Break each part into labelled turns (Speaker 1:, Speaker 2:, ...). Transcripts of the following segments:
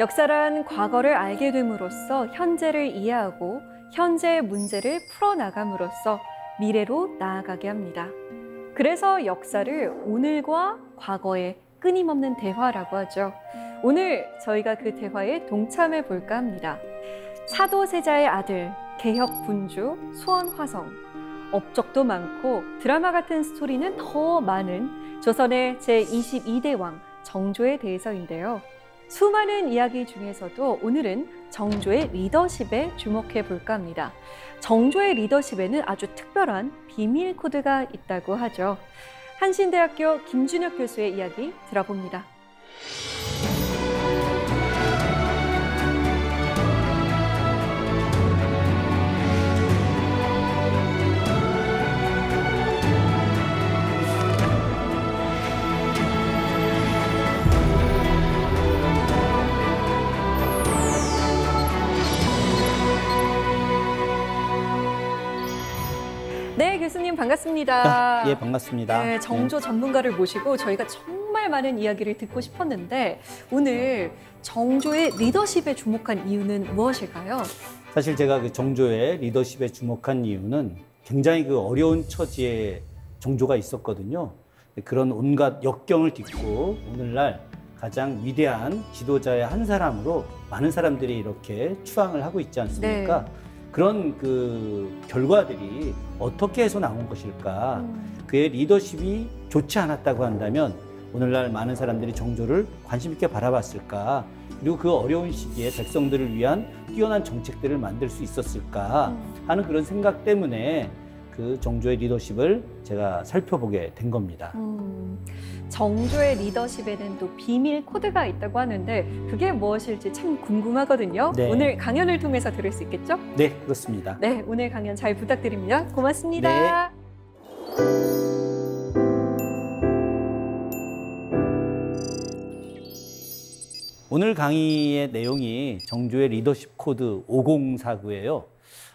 Speaker 1: 역사란 과거를 알게 됨으로써 현재를 이해하고 현재의 문제를 풀어나감으로써 미래로 나아가게 합니다. 그래서 역사를 오늘과 과거의 끊임없는 대화라고 하죠. 오늘 저희가 그 대화에 동참해 볼까 합니다. 사도세자의 아들, 개혁군주, 소원화성, 업적도 많고 드라마 같은 스토리는 더 많은 조선의 제22대 왕 정조에 대해서인데요. 수많은 이야기 중에서도 오늘은 정조의 리더십에 주목해 볼까 합니다. 정조의 리더십에는 아주 특별한 비밀 코드가 있다고 하죠. 한신대학교 김준혁 교수의 이야기 들어봅니다. 네, 교수님 반갑습니다.
Speaker 2: 예, 반갑습니다.
Speaker 1: 네, 정조 전문가를 모시고 저희가 정말 많은 이야기를 듣고 싶었는데 오늘 정조의 리더십에 주목한 이유는 무엇일까요?
Speaker 2: 사실 제가 그 정조의 리더십에 주목한 이유는 굉장히 그 어려운 처지에 정조가 있었거든요. 그런 온갖 역경을 딛고 오늘날 가장 위대한 지도자의 한 사람으로 많은 사람들이 이렇게 추앙을 하고 있지 않습니까? 네. 그런 그 결과들이 어떻게 해서 나온 것일까? 그의 리더십이 좋지 않았다고 한다면 오늘날 많은 사람들이 정조를 관심 있게 바라봤을까? 그리고 그 어려운 시기에 백성들을 위한 뛰어난 정책들을 만들 수 있었을까? 하는 그런 생각 때문에 그 정조의 리더십을 제가 살펴보게 된 겁니다.
Speaker 1: 정조의 리더십에는 또 비밀 코드가 있다고 하는데 그게 무엇일지 참 궁금하거든요.
Speaker 2: 네.
Speaker 1: 오늘 강연을 통해서 들을 수 있겠죠?
Speaker 2: 네, 그렇습니다.
Speaker 1: 네, 오늘 강연 잘 부탁드립니다. 고맙습니다.
Speaker 2: 네. 오늘 강의의 내용이 정조의 리더십 코드 5049예요.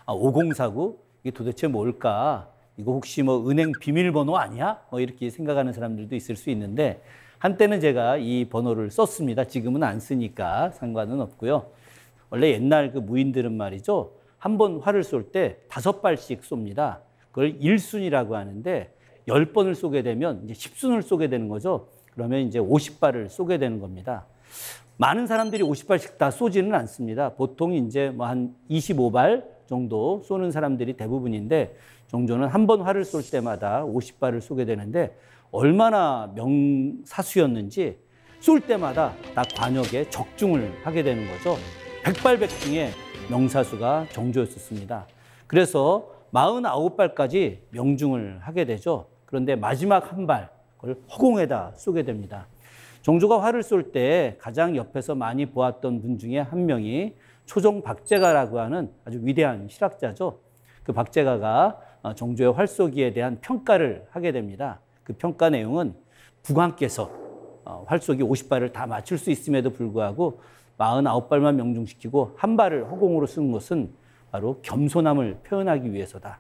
Speaker 2: 5049? 이게 도대체 뭘까? 이거 혹시 뭐 은행 비밀번호 아니야? 뭐 이렇게 생각하는 사람들도 있을 수 있는데 한때는 제가 이 번호를 썼습니다. 지금은 안 쓰니까 상관은 없고요. 원래 옛날 그 무인들은 말이죠. 한 번 활을 쏠 때 5발씩 쏩니다. 그걸 1순이라고 하는데 10번을 쏘게 되면 이제 10순을 쏘게 되는 거죠. 그러면 이제 50발을 쏘게 되는 겁니다. 많은 사람들이 50발씩 다 쏘지는 않습니다. 보통 이제 뭐 한 25발 정도 쏘는 사람들이 대부분인데 정조는 한 번 활을 쏠 때마다 50발을 쏘게 되는데 얼마나 명사수였는지 쏠 때마다 다 관역에 적중을 하게 되는 거죠. 백발백중의 명사수가 정조였었습니다. 그래서 49발까지 명중을 하게 되죠. 그런데 마지막 한 발, 그걸 허공에다 쏘게 됩니다. 정조가 활을 쏠 때 가장 옆에서 많이 보았던 분 중에 한 명이 초종 박제가라고 하는 아주 위대한 실학자죠. 그 박제가가 정조의 활쏘기에 대한 평가를 하게 됩니다. 그 평가 내용은 국왕께서 활쏘기 50발을 다 맞출 수 있음에도 불구하고 49발만 명중시키고 한 발을 허공으로 쓴 것은 바로 겸손함을 표현하기 위해서다.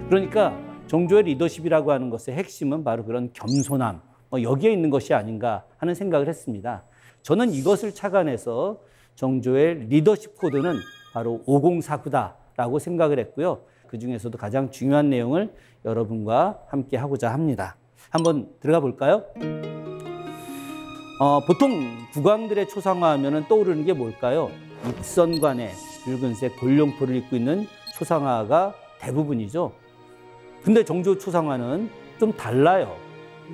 Speaker 2: 그러니까 정조의 리더십이라고 하는 것의 핵심은 바로 그런 겸손함, 여기에 있는 것이 아닌가 하는 생각을 했습니다. 저는 이것을 착안해서 정조의 리더십 코드는 바로 5049다라고 생각을 했고요. 그중에서도 가장 중요한 내용을 여러분과 함께 하고자 합니다. 한번 들어가 볼까요? 보통 국왕들의 초상화하면 떠오르는 게 뭘까요? 입선관에 붉은색 골룡포를 입고 있는 초상화가 대부분이죠. 근데 정조 초상화는 좀 달라요.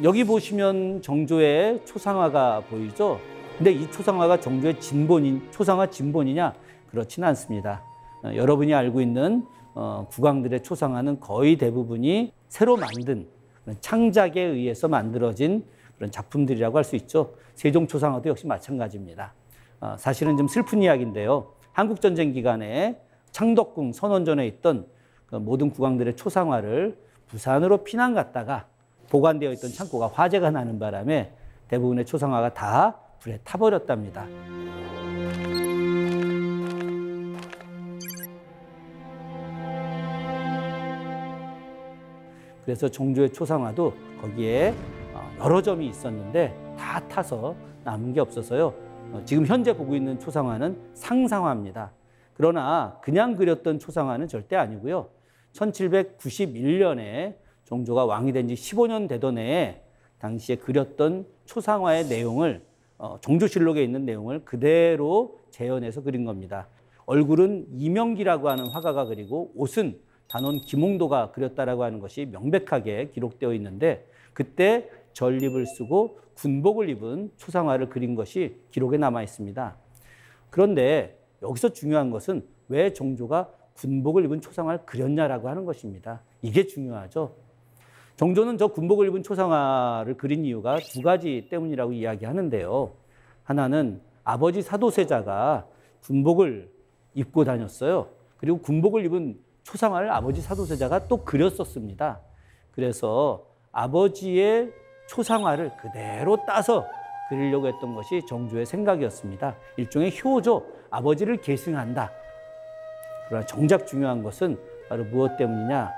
Speaker 2: 여기 보시면 정조의 초상화가 보이죠? 근데 이 초상화가 정조의 초상화 진본이냐? 그렇지는 않습니다. 여러분이 알고 있는 국왕들의 초상화는 거의 대부분이 새로 만든 창작에 의해서 만들어진 그런 작품들이라고 할 수 있죠. 세종 초상화도 역시 마찬가지입니다. 사실은 좀 슬픈 이야기인데요. 한국전쟁 기간에 창덕궁 선원전에 있던 모든 국왕들의 초상화를 부산으로 피난 갔다가 보관되어 있던 창고가 화재가 나는 바람에 대부분의 초상화가 다 불에 타버렸답니다. 그래서 정조의 초상화도 거기에 여러 점이 있었는데 다 타서 남은 게 없어서요. 지금 현재 보고 있는 초상화는 상상화입니다. 그러나 그냥 그렸던 초상화는 절대 아니고요. 1791년에 정조가 왕이 된 지 15년 되던 해에 당시에 그렸던 초상화의 내용을 정조실록에 있는 내용을 그대로 재현해서 그린 겁니다. 얼굴은 이명기라고 하는 화가가 그리고 옷은 단원 김홍도가 그렸다라고 하는 것이 명백하게 기록되어 있는데 그때 전립을 쓰고 군복을 입은 초상화를 그린 것이 기록에 남아 있습니다. 그런데 여기서 중요한 것은 왜 정조가 군복을 입은 초상화를 그렸냐라고 하는 것입니다. 이게 중요하죠. 정조는 저 군복을 입은 초상화를 그린 이유가 두 가지 때문이라고 이야기하는데요. 하나는 아버지 사도세자가 군복을 입고 다녔어요. 그리고 군복을 입은 초상화를 아버지 사도세자가 또 그렸었습니다. 그래서 아버지의 초상화를 그대로 따서 그리려고 했던 것이 정조의 생각이었습니다. 일종의 효죠. 아버지를 계승한다. 그러나 정작 중요한 것은 바로 무엇 때문이냐.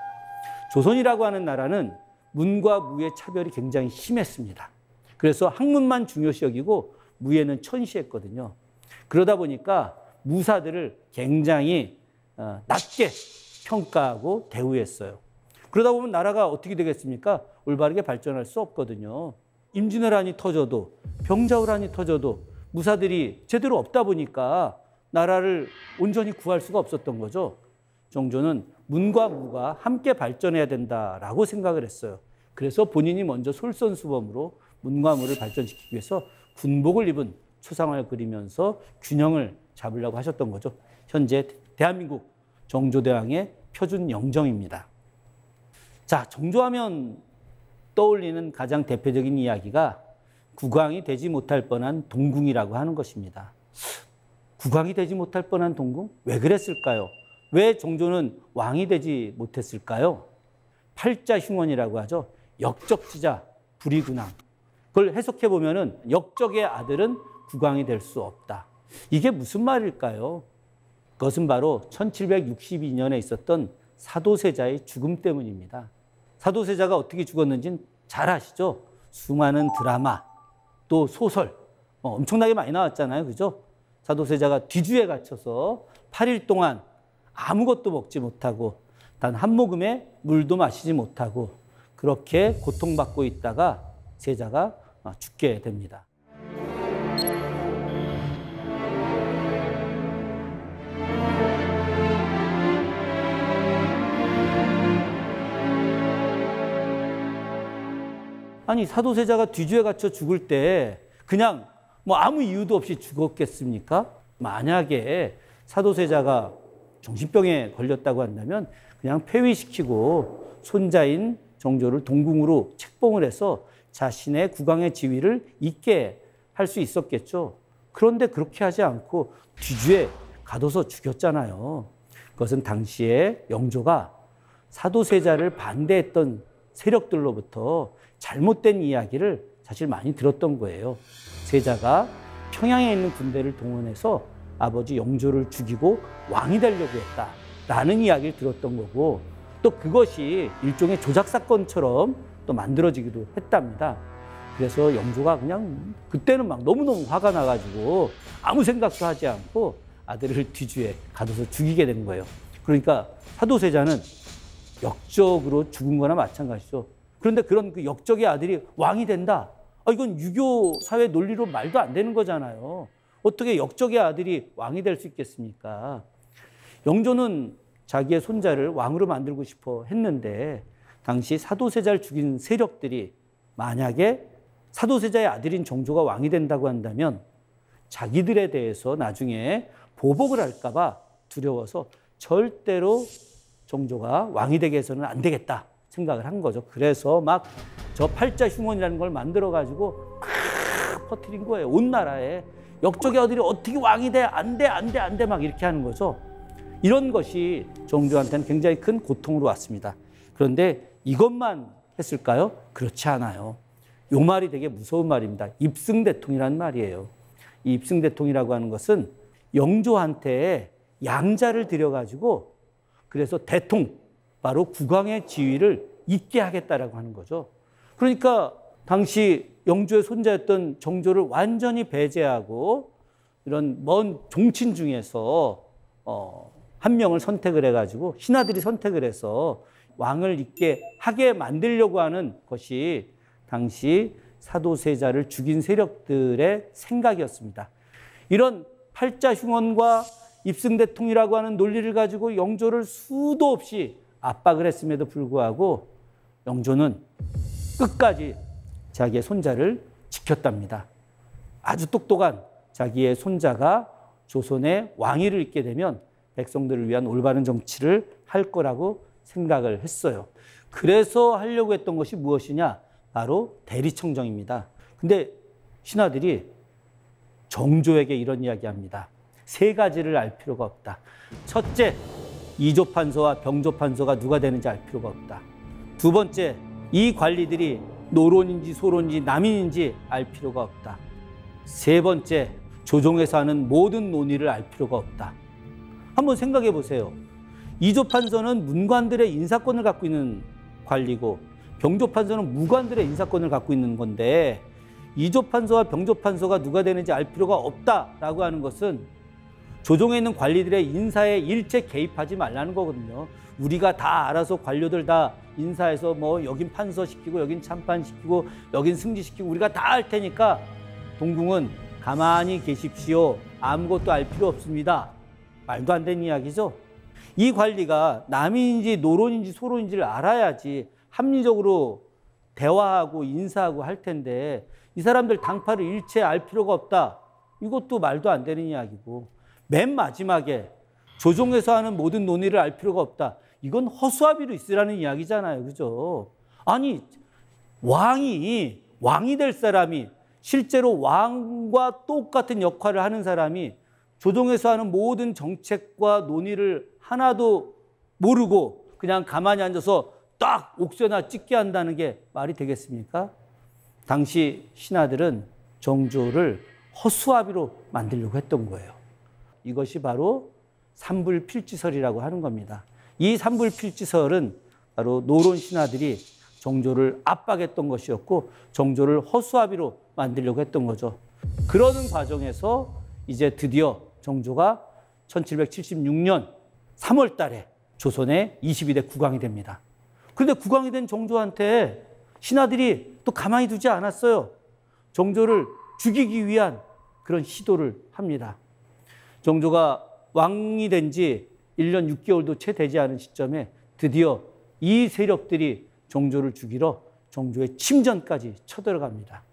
Speaker 2: 조선이라고 하는 나라는 문과 무의 차별이 굉장히 심했습니다. 그래서 학문만 중요시 여기고 무예는 천시했거든요. 그러다 보니까 무사들을 굉장히 낮게 평가하고 대우했어요. 그러다 보면 나라가 어떻게 되겠습니까? 올바르게 발전할 수 없거든요. 임진왜란이 터져도 병자호란이 터져도 무사들이 제대로 없다 보니까 나라를 온전히 구할 수가 없었던 거죠. 정조는 문과 무가 함께 발전해야 된다라고 생각을 했어요. 그래서 본인이 먼저 솔선수범으로 문과 무를 발전시키기 위해서 군복을 입은 초상화를 그리면서 균형을 잡으려고 하셨던 거죠. 현재 대한민국 정조대왕의 표준 영정입니다. 자, 정조하면 떠올리는 가장 대표적인 이야기가 국왕이 되지 못할 뻔한 동궁이라고 하는 것입니다. 국왕이 되지 못할 뻔한 동궁? 왜 그랬을까요? 왜 정조는 왕이 되지 못했을까요? 팔자흉원이라고 하죠. 역적지자 불이군왕. 그걸 해석해 보면은 역적의 아들은 국왕이 될 수 없다. 이게 무슨 말일까요? 그것은 바로 1762년에 있었던 사도세자의 죽음 때문입니다. 사도세자가 어떻게 죽었는지는 잘 아시죠? 수많은 드라마, 또 소설, 엄청나게 많이 나왔잖아요. 그죠? 사도세자가 뒤주에 갇혀서 8일 동안 아무것도 먹지 못하고 단 한 모금의 물도 마시지 못하고 그렇게 고통받고 있다가 세자가 죽게 됩니다. 아니, 사도세자가 뒤주에 갇혀 죽을 때 그냥 아무 이유도 없이 죽었겠습니까? 만약에 사도세자가 정신병에 걸렸다고 한다면 그냥 폐위시키고 손자인 정조를 동궁으로 책봉을 해서 자신의 국왕의 지위를 잇게 할 수 있었겠죠. 그런데 그렇게 하지 않고 뒤주에 가둬서 죽였잖아요. 그것은 당시에 영조가 사도세자를 반대했던 세력들로부터 잘못된 이야기를 사실 많이 들었던 거예요. 세자가 평양에 있는 군대를 동원해서 아버지 영조를 죽이고 왕이 되려고 했다라는 이야기를 들었던 거고 또 그것이 일종의 조작사건처럼 또 만들어지기도 했답니다. 그래서 영조가 그냥 그때는 막 너무너무 화가 나가지고 아무 생각도 하지 않고 아들을 뒤주에 가둬서 죽이게 된 거예요. 그러니까 사도세자는 역적으로 죽은 거나 마찬가지죠. 그런데 그런 그 역적의 아들이 왕이 된다. 이건 유교 사회 논리로 말도 안 되는 거잖아요. 어떻게 역적의 아들이 왕이 될 수 있겠습니까? 영조는 자기의 손자를 왕으로 만들고 싶어 했는데 당시 사도세자를 죽인 세력들이 만약에 사도세자의 아들인 정조가 왕이 된다고 한다면 자기들에 대해서 나중에 보복을 할까 봐 두려워서 절대로 정조가 왕이 되게 해서는 안 되겠다 생각을 한 거죠. 그래서 막 저 팔자흉원이라는 걸 만들어가지고 퍼뜨린 거예요. 온 나라에. 역적의 아들이 어떻게 왕이 돼? 안 돼, 안 돼, 안 돼. 막 이렇게 하는 거죠. 이런 것이 정조한테는 굉장히 큰 고통으로 왔습니다. 그런데 이것만 했을까요? 그렇지 않아요. 요 말이 되게 무서운 말입니다. 입승대통이라는 말이에요. 이 입승대통이라고 하는 것은 영조한테 양자를 들여가지고 그래서 대통, 바로 국왕의 지위를 잊게 하겠다라고 하는 거죠. 그러니까 당시 영조의 손자였던 정조를 완전히 배제하고 이런 먼 종친 중에서 한 명을 선택을 해가지고 신하들이 선택을 해서 왕을 잊게 하게 만들려고 하는 것이 당시 사도세자를 죽인 세력들의 생각이었습니다. 이런 팔자흉언과 입승대통이라고 하는 논리를 가지고 영조를 수도 없이 압박을 했음에도 불구하고 영조는 끝까지 자기의 손자를 지켰답니다. 아주 똑똑한 자기의 손자가 조선의 왕위를 잇게 되면 백성들을 위한 올바른 정치를 할 거라고 생각을 했어요. 그래서 하려고 했던 것이 무엇이냐? 바로 대리청정입니다. 근데 신하들이 정조에게 이런 이야기합니다. 세 가지를 알 필요가 없다. 첫째, 이조판서와 병조판서가 누가 되는지 알 필요가 없다. 두 번째, 이 관리들이 노론인지 소론인지 남인인지 알 필요가 없다. 세 번째, 조정에서 하는 모든 논의를 알 필요가 없다. 한번 생각해 보세요. 이조판서는 문관들의 인사권을 갖고 있는 관리고 병조판서는 무관들의 인사권을 갖고 있는 건데 이조판서와 병조판서가 누가 되는지 알 필요가 없다라고 하는 것은 조정에 있는 관리들의 인사에 일체 개입하지 말라는 거거든요. 우리가 다 알아서 관료들 다 인사해서 뭐 여긴 판서 시키고 여긴 참판 시키고 여긴 승지 시키고 우리가 다 할 테니까 동궁은 가만히 계십시오. 아무것도 알 필요 없습니다. 말도 안 되는 이야기죠. 이 관리가 남인인지 노론인지 소론인지를 알아야지 합리적으로 대화하고 인사하고 할 텐데 이 사람들 당파를 일체 알 필요가 없다. 이것도 말도 안 되는 이야기고 맨 마지막에 조정에서 하는 모든 논의를 알 필요가 없다. 이건 허수아비로 있으라는 이야기잖아요. 그죠? 아니 왕이 될 사람이 실제로 왕과 똑같은 역할을 하는 사람이 조정에서 하는 모든 정책과 논의를 하나도 모르고 그냥 가만히 앉아서 딱 옥새나 찍게 한다는 게 말이 되겠습니까? 당시 신하들은 정조를 허수아비로 만들려고 했던 거예요. 이것이 바로 삼불필지설이라고 하는 겁니다. 이 삼불필지설은 바로 노론 신하들이 정조를 압박했던 것이었고 정조를 허수아비로 만들려고 했던 거죠. 그러는 과정에서 이제 드디어 정조가 1776년 3월 달에 조선의 22대 국왕이 됩니다. 그런데 국왕이 된 정조한테 신하들이 또 가만히 두지 않았어요. 정조를 죽이기 위한 그런 시도를 합니다. 정조가 왕이 된 지 1년 6개월도 채 되지 않은 시점에 드디어 이 세력들이 정조를 죽이러 정조의 침전까지 쳐들어갑니다.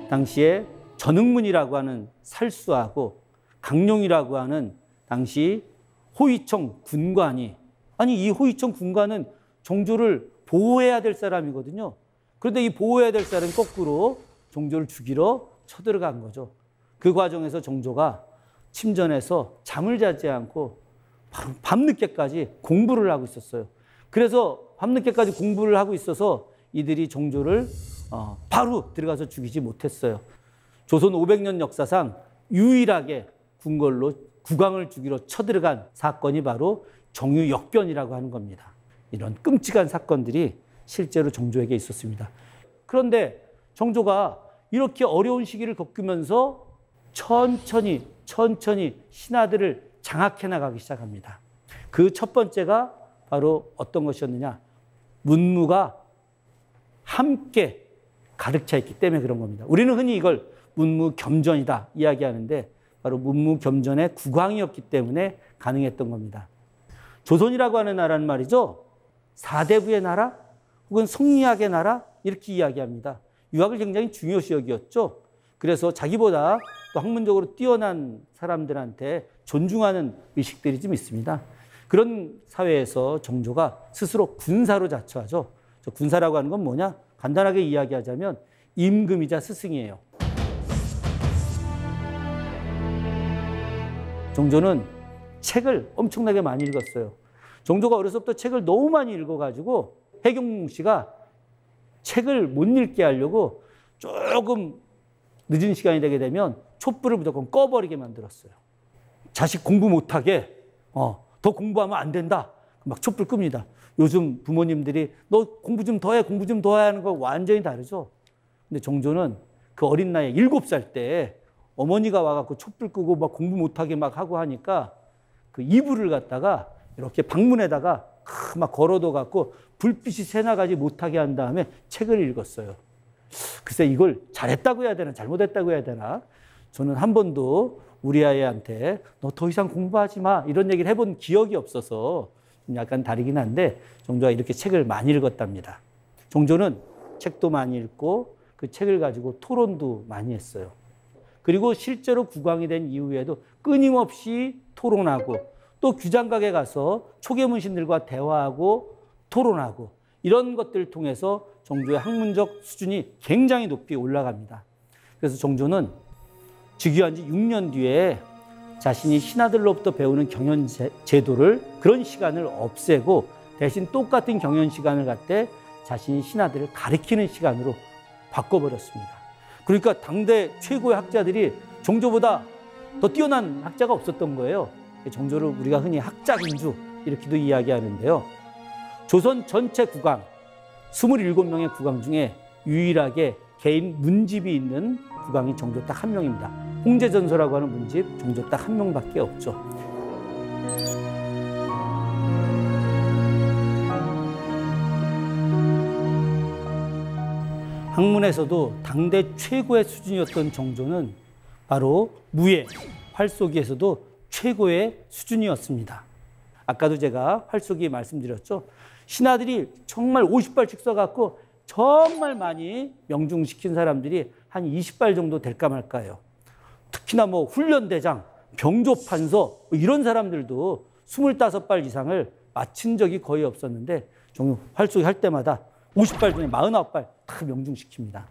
Speaker 2: 당시에 전흥문이라고 하는 살수하고 강룡이라고 하는 당시 호위청 군관이 이 호위청 군관은 정조를 보호해야 될 사람이거든요. 그런데 이 보호해야 될 사람이 거꾸로 정조를 죽이러 쳐들어간 거죠. 그 과정에서 정조가 침전해서 잠을 자지 않고 바로 밤늦게까지 공부를 하고 있었어요. 그래서 밤늦게까지 공부를 하고 있어서 이들이 정조를 바로 들어가서 죽이지 못했어요. 조선 500년 역사상 유일하게 궁궐로 국왕을 죽이러 쳐들어간 사건이 바로 정유역변이라고 하는 겁니다. 이런 끔찍한 사건들이 실제로 정조에게 있었습니다. 그런데 정조가 이렇게 어려운 시기를 겪으면서 천천히 신하들을 장악해 나가기 시작합니다. 그 첫 번째가 바로 어떤 것이었느냐? 문무가 함께 가득 차 있기 때문에 그런 겁니다. 우리는 흔히 이걸 문무겸전이다 이야기하는데 바로 문무겸전의 국왕이었기 때문에 가능했던 겁니다. 조선이라고 하는 나라는 말이죠. 사대부의 나라 혹은 성리학의 나라 이렇게 이야기합니다. 유학을 굉장히 중요시 여겼죠. 그래서 자기보다 또 학문적으로 뛰어난 사람들한테 존중하는 의식들이 좀 있습니다. 그런 사회에서 정조가 스스로 군사로 자처하죠. 저 군사라고 하는 건 뭐냐? 간단하게 이야기하자면 임금이자 스승이에요. 정조는 책을 엄청나게 많이 읽었어요. 정조가 어려서부터 책을 너무 많이 읽어가지고 해경궁 씨가 책을 못 읽게 하려고 조금 늦은 시간이 되게 되면 촛불을 무조건 꺼버리게 만들었어요. 자식 공부 못하게 더 공부하면 안 된다. 막 촛불 끕니다. 요즘 부모님들이 너 공부 좀 더 해, 공부 좀 더 해 하는 거 완전히 다르죠. 근데 정조는 그 어린 나이에 7살 때 어머니가 와갖고 촛불 끄고 막 공부 못하게 막 하고 하니까 그 이불을 갖다가 이렇게 방문에다가 막 걸어둬 갖고 불빛이 새나가지 못하게 한 다음에 책을 읽었어요. 글쎄 이걸 잘했다고 해야 되나 잘못했다고 해야 되나. 저는 한 번도 우리 아이한테 너 더 이상 공부하지 마 이런 얘기를 해본 기억이 없어서 좀 약간 다르긴 한데 정조가 이렇게 책을 많이 읽었답니다. 정조는 책도 많이 읽고 그 책을 가지고 토론도 많이 했어요. 그리고 실제로 국왕이 된 이후에도 끊임없이 토론하고 또 규장각에 가서 초계문신들과 대화하고 토론하고 이런 것들을 통해서 정조의 학문적 수준이 굉장히 높이 올라갑니다. 그래서 정조는 즉위한 지 6년 뒤에 자신이 신하들로부터 배우는 경연 제도를 그런 시간을 없애고 대신 똑같은 경연 시간을 갖되 자신이 신하들을 가르치는 시간으로 바꿔버렸습니다. 그러니까 당대 최고의 학자들이 정조보다 더 뛰어난 학자가 없었던 거예요. 정조를 우리가 흔히 학자군주 이렇게도 이야기하는데요. 조선 전체 국왕 27명의 국왕 중에 유일하게 개인 문집이 있는 국왕이 정조 딱 한 명입니다. 홍제전서라고 하는 문집 정조 딱 한 명밖에 없죠. 학문에서도 당대 최고의 수준이었던 정조는 바로 무예, 활쏘기에서도 최고의 수준이었습니다. 아까도 제가 활쏘기 말씀드렸죠. 신하들이 정말 50발씩 써갖고 정말 많이 명중시킨 사람들이 한 20발 정도 될까 말까요. 특히나 뭐 훈련대장, 병조판서 이런 사람들도 25발 이상을 마친 적이 거의 없었는데 활쏘기 할 때마다 50발 중에 49발 다 명중시킵니다.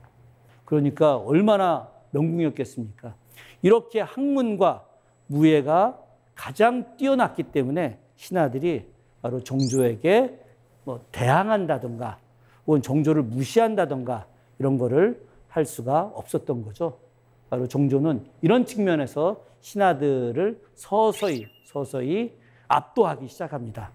Speaker 2: 그러니까 얼마나 명궁이었겠습니까? 이렇게 학문과 무예가 가장 뛰어났기 때문에 신하들이 바로 정조에게 뭐 대항한다든가 혹은 정조를 무시한다든가 이런 거를 할 수가 없었던 거죠. 바로 정조는 이런 측면에서 신하들을 서서히 압도하기 시작합니다.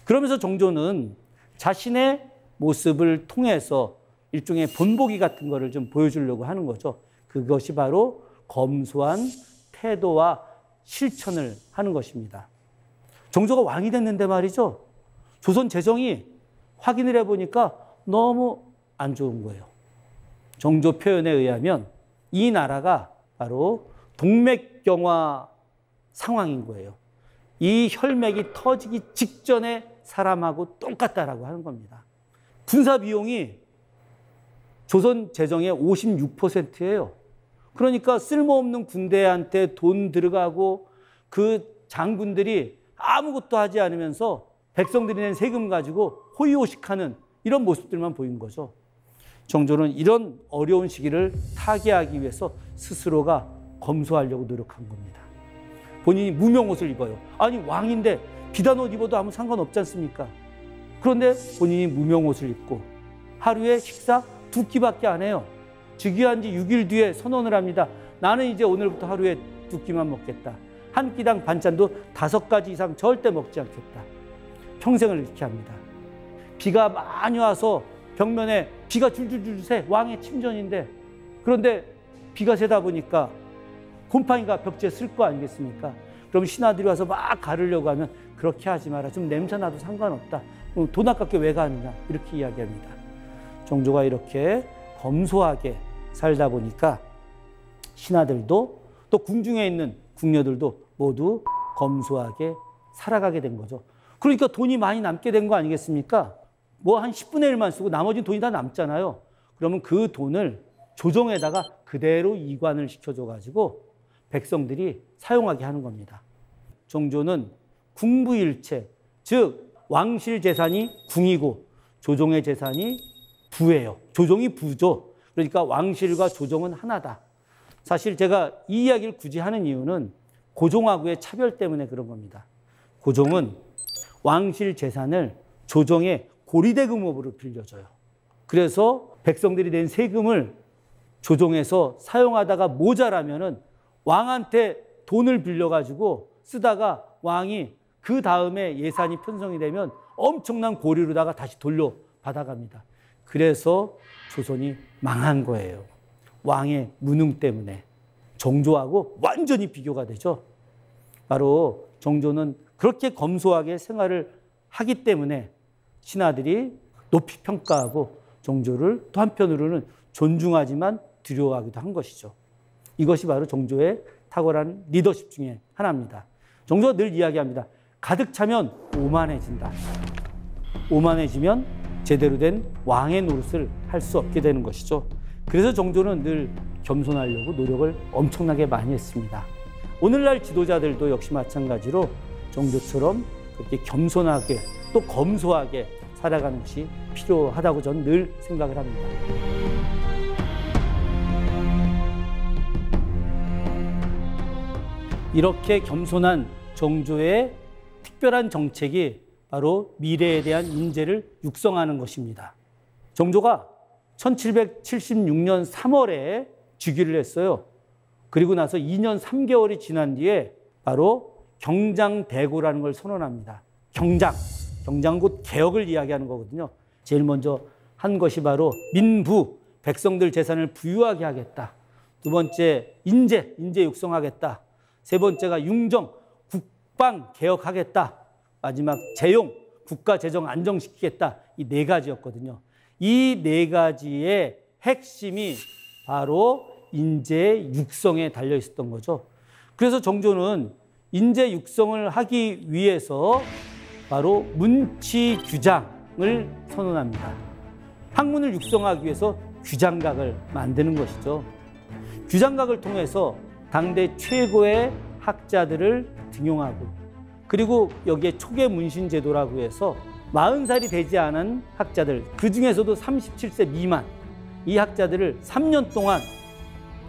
Speaker 2: 그러면서 정조는 자신의 모습을 통해서 일종의 본보기 같은 거를 좀 보여주려고 하는 거죠. 그것이 바로 검소한 태도와 실천을 하는 것입니다. 정조가 왕이 됐는데 말이죠. 조선 재정이 확인을 해보니까 너무 안 좋은 거예요. 정조 표현에 의하면 이 나라가 바로 동맥경화 상황인 거예요. 이 혈맥이 터지기 직전에 사람하고 똑같다라고 하는 겁니다. 군사 비용이 조선 재정의 56%예요. 그러니까 쓸모없는 군대한테 돈 들어가고 그 장군들이 아무것도 하지 않으면서 백성들이 낸 세금 가지고 호의호식하는 이런 모습들만 보인 거죠. 정조는 이런 어려운 시기를 타개하기 위해서 스스로가 검소하려고 노력한 겁니다. 본인이 무명옷을 입어요. 아니 왕인데 비단 옷 입어도 아무 상관없지 않습니까? 그런데 본인이 무명옷을 입고 하루에 식사 2끼밖에 안 해요. 즉위한 지 6일 뒤에 선언을 합니다. 나는 이제 오늘부터 하루에 2끼만 먹겠다. 한 끼당 반찬도 5가지 이상 절대 먹지 않겠다. 평생을 이렇게 합니다. 비가 많이 와서 벽면에 비가 줄줄줄 새 왕의 침전인데 그런데 비가 새다 보니까 곰팡이가 벽지에 쓸 거 아니겠습니까? 그럼 신하들이 와서 막 가르려고 하면 그렇게 하지 마라. 좀 냄새나도 상관없다. 돈 아깝게 왜 가느냐 이렇게 이야기합니다. 정조가 이렇게 검소하게 살다 보니까 신하들도 또 궁중에 있는 궁녀들도 모두 검소하게 살아가게 된 거죠. 그러니까 돈이 많이 남게 된 거 아니겠습니까? 뭐 한 10분의 1만 쓰고 나머지는 돈이 다 남잖아요. 그러면 그 돈을 조정에다가 그대로 이관을 시켜줘가지고 백성들이 사용하게 하는 겁니다. 정조는 궁부일체, 즉 왕실 재산이 궁이고 조정의 재산이 부예요. 조정이 부죠. 그러니까 왕실과 조정은 하나다. 사실 제가 이 이야기를 굳이 하는 이유는 고종하고의 차별 때문에 그런 겁니다. 고종은 왕실 재산을 조정의 고리대금업으로 빌려줘요. 그래서 백성들이 낸 세금을 조정해서 사용하다가 모자라면은 왕한테 돈을 빌려가지고 쓰다가 왕이 그 다음에 예산이 편성이 되면 엄청난 고리로다가 다시 돌려받아갑니다. 그래서 조선이 망한 거예요. 왕의 무능 때문에. 정조하고 완전히 비교가 되죠. 바로 정조는 그렇게 검소하게 생활을 하기 때문에 신하들이 높이 평가하고 정조를 또 한편으로는 존중하지만 두려워하기도 한 것이죠. 이것이 바로 정조의 탁월한 리더십 중에 하나입니다. 정조가 늘 이야기합니다. 가득 차면 오만해진다. 오만해지면 제대로 된 왕의 노릇을 할 수 없게 되는 것이죠. 그래서 정조는 늘 겸손하려고 노력을 엄청나게 많이 했습니다. 오늘날 지도자들도 역시 마찬가지로 정조처럼 그렇게 겸손하게 또 검소하게 살아가는 것이 필요하다고 저는 늘 생각을 합니다. 이렇게 겸손한 정조의 특별한 정책이 바로 미래에 대한 인재를 육성하는 것입니다. 정조가 1776년 3월에 즉위를 했어요. 그리고 나서 2년 3개월이 지난 뒤에 바로 경장대고라는 걸 선언합니다. 경장 곧 개혁을 이야기하는 거거든요. 제일 먼저 한 것이 바로 민부, 백성들 재산을 부유하게 하겠다. 두 번째 인재 육성하겠다. 세 번째가 융정, 국방 개혁하겠다. 마지막 재용, 국가 재정 안정시키겠다. 이 네 가지였거든요. 이 네 가지의 핵심이 바로 인재 육성에 달려 있었던 거죠. 그래서 정조는 인재 육성을 하기 위해서 바로 문치규장을 선언합니다. 학문을 육성하기 위해서 규장각을 만드는 것이죠. 규장각을 통해서 당대 최고의 학자들을 등용하고 그리고 여기에 초계 문신 제도라고 해서 40살이 되지 않은 학자들, 그 중에서도 37세 미만 이 학자들을 3년 동안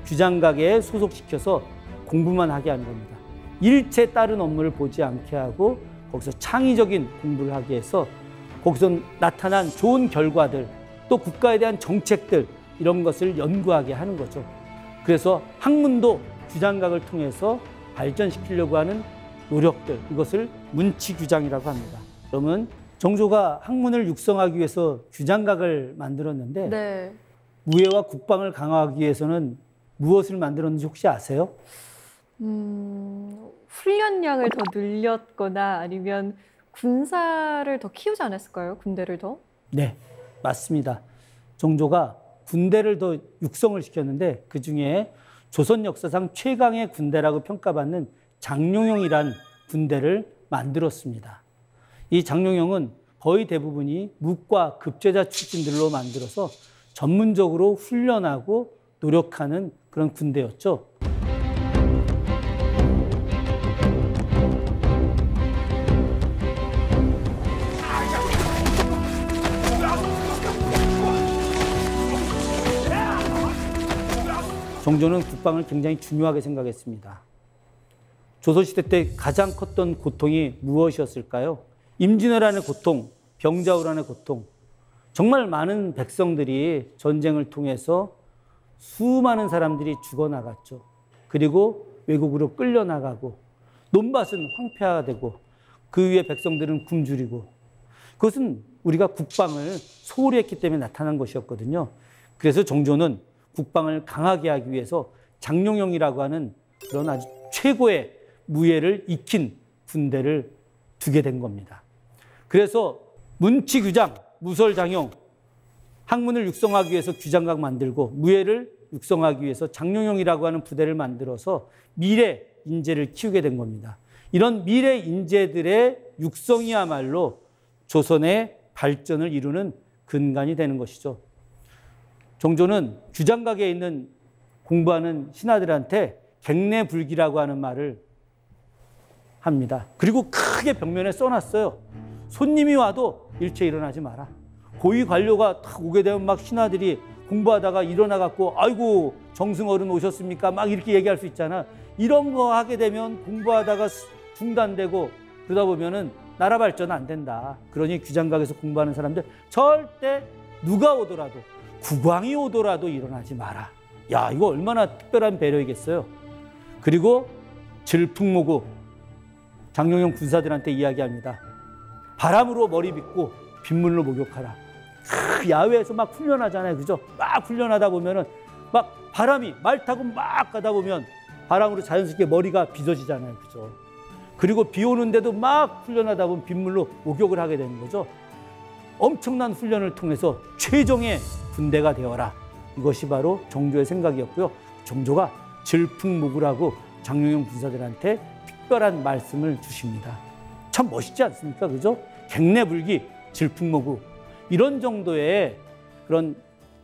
Speaker 2: 규장각에 소속시켜서 공부만 하게 하는 겁니다. 일체 다른 업무를 보지 않게 하고 거기서 창의적인 공부를 하게 해서 거기서 나타난 좋은 결과들 또 국가에 대한 정책들 이런 것을 연구하게 하는 거죠. 그래서 학문도 규장각을 통해서 발전시키려고 하는 노력들, 이것을 문치규장이라고 합니다. 그러면 정조가 학문을 육성하기 위해서 규장각을 만들었는데
Speaker 1: 네.
Speaker 2: 무예와 국방을 강화하기 위해서는 무엇을 만들었는지 혹시 아세요?
Speaker 1: 훈련량을 더 늘렸거나 아니면 군사를 더 키우지 않았을까요? 군대를 더?
Speaker 2: 네, 맞습니다. 정조가 군대를 더 육성을 시켰는데 그중에 조선 역사상 최강의 군대라고 평가받는 장룡영이란 군대를 만들었습니다. 이 장룡영은 거의 대부분이 묵과 급제자 출신들로 만들어서 전문적으로 훈련하고 노력하는 그런 군대였죠. 정조는 국방을 굉장히 중요하게 생각했습니다. 조선시대 때 가장 컸던 고통이 무엇이었을까요? 임진왜란의 고통, 병자호란의 고통. 정말 많은 백성들이 전쟁을 통해서 수많은 사람들이 죽어나갔죠. 그리고 외국으로 끌려나가고 논밭은 황폐화되고 그 위에 백성들은 굶주리고 그것은 우리가 국방을 소홀히 했기 때문에 나타난 것이었거든요. 그래서 정조는 국방을 강하게 하기 위해서 장룡영이라고 하는 그런 아주 최고의 무예를 익힌 군대를 두게 된 겁니다. 그래서 문치규장, 무설장용, 학문을 육성하기 위해서 규장각 만들고 무예를 육성하기 위해서 장룡영이라고 하는 부대를 만들어서 미래 인재를 키우게 된 겁니다. 이런 미래 인재들의 육성이야말로 조선의 발전을 이루는 근간이 되는 것이죠. 정조는 규장각에 있는 공부하는 신하들한테 객내불기라고 하는 말을 합니다. 그리고 크게 벽면에 써놨어요. 손님이 와도 일체 일어나지 마라. 고위 관료가 딱 오게 되면 막 신하들이 공부하다가 일어나갖고 아이고 정승 어른 오셨습니까? 막 이렇게 얘기할 수 있잖아. 이런 거 하게 되면 공부하다가 중단되고 그러다 보면은 나라 발전 안 된다. 그러니 규장각에서 공부하는 사람들 절대 누가 오더라도 국왕이 오더라도 일어나지 마라. 야, 이거 얼마나 특별한 배려이겠어요. 그리고 질풍모구 장룡영 군사들한테 이야기합니다. 바람으로 머리 빗고 빗물로 목욕하라. 야외에서 막 훈련하잖아요. 그죠? 막 훈련하다 보면은 막 바람이 말 타고 막 가다 보면 바람으로 자연스럽게 머리가 빗어지잖아요. 그죠? 그리고 비 오는데도 막 훈련하다 보면 빗물로 목욕을 하게 되는 거죠. 엄청난 훈련을 통해서 최종의 군대가 되어라. 이것이 바로 정조의 생각이었고요. 정조가 질풍모구라고 장룡영 군사들한테 특별한 말씀을 주십니다. 참 멋있지 않습니까? 그죠? 갱내불기, 질풍모구. 이런 정도의 그런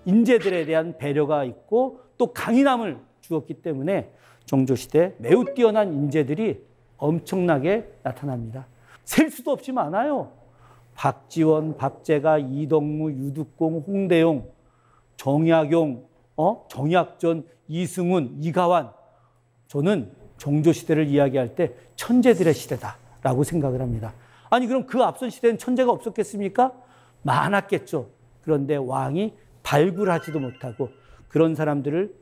Speaker 2: 인재들에 대한 배려가 있고 또 강인함을 주었기 때문에 정조시대 매우 뛰어난 인재들이 엄청나게 나타납니다. 셀 수도 없이 많아요. 박지원, 박재가, 이덕무, 유득공, 홍대용, 정약용, 정약전, 이승훈, 이가완. 저는 정조시대를 이야기할 때 천재들의 시대다라고 생각을 합니다. 아니 그럼 그 앞선 시대는 천재가 없었겠습니까? 많았겠죠. 그런데 왕이 발굴하지도 못하고 그런 사람들을